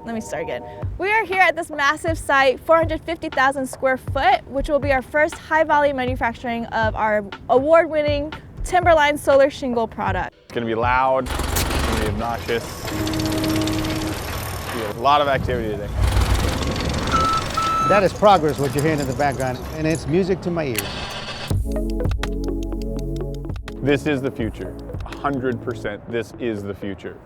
let me start again. We are here at this massive site, 450,000 square foot, which will be our first high volume manufacturing of our award-winning Timberline solar shingle product. It's going to be loud, it's going to be obnoxious. A lot of activity today. That is progress, what you're hearing in the background, and it's music to my ears. This is the future. 100%, this is the future.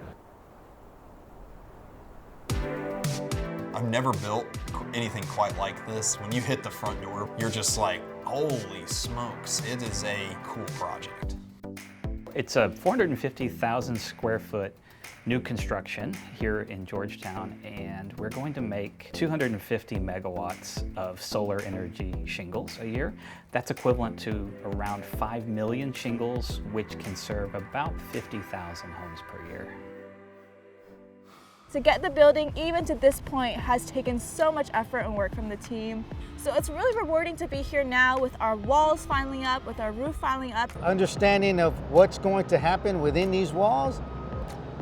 I've never built anything quite like this. When you hit the front door, you're just like, holy smokes, it is a cool project. It's a 450,000 square foot new construction here in Georgetown, and we're going to make 250 megawatts of solar energy shingles a year. That's equivalent to around 5 million shingles, which can serve about 50,000 homes per year. To get the building even to this point has taken so much effort and work from the team. So it's really rewarding to be here now with our walls finally up, with our roof finally up. Understanding of what's going to happen within these walls,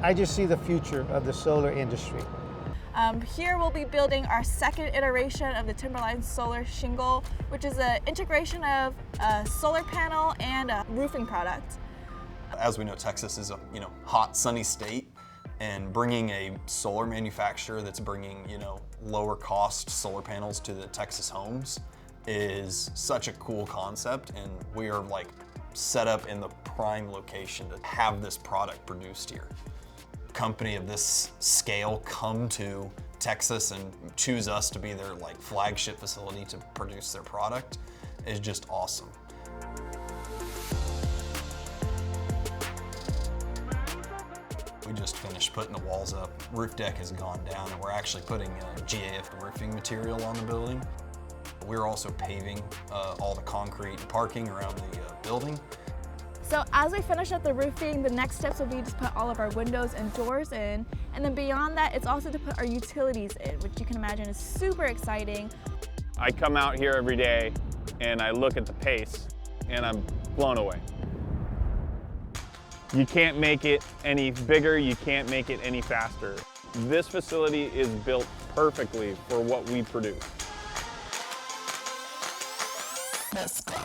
I just see the future of the solar industry. Here we'll be building our second iteration of the Timberline solar shingle, which is an integration of a solar panel and a roofing product. As we know, Texas is a hot, sunny state, and bringing a solar manufacturer that's bringing lower cost solar panels to the Texas homes is such a cool concept, and we are like set up in the prime location to have this product produced here. A company of this scale come to Texas and choose us to be their flagship facility to produce their product is just awesome. We just finished putting the walls up. Roof deck has gone down, and we're actually putting GAF roofing material on the building. We're also paving all the concrete and parking around the building. So as we finish up the roofing, the next steps will be to put all of our windows and doors in. And then beyond that, it's also to put our utilities in, which you can imagine is super exciting. I come out here every day and I look at the pace and I'm blown away. You can't make it any bigger, you can't make it any faster. This facility is built perfectly for what we produce. Let's go.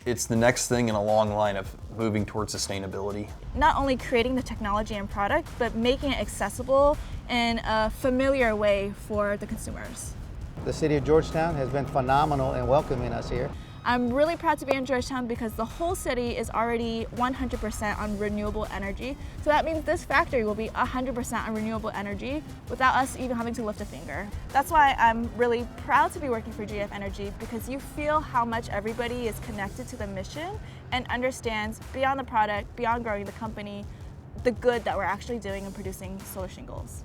It's the next thing in a long line of moving towards sustainability. Not only creating the technology and product, but making it accessible in a familiar way for the consumers. The city of Georgetown has been phenomenal in welcoming us here. I'm really proud to be in Georgetown because the whole city is already 100% on renewable energy. So that means this factory will be 100% on renewable energy without us even having to lift a finger. That's why I'm really proud to be working for GAF Energy, because you feel how much everybody is connected to the mission and understands beyond the product, beyond growing the company, the good that we're actually doing in producing solar shingles.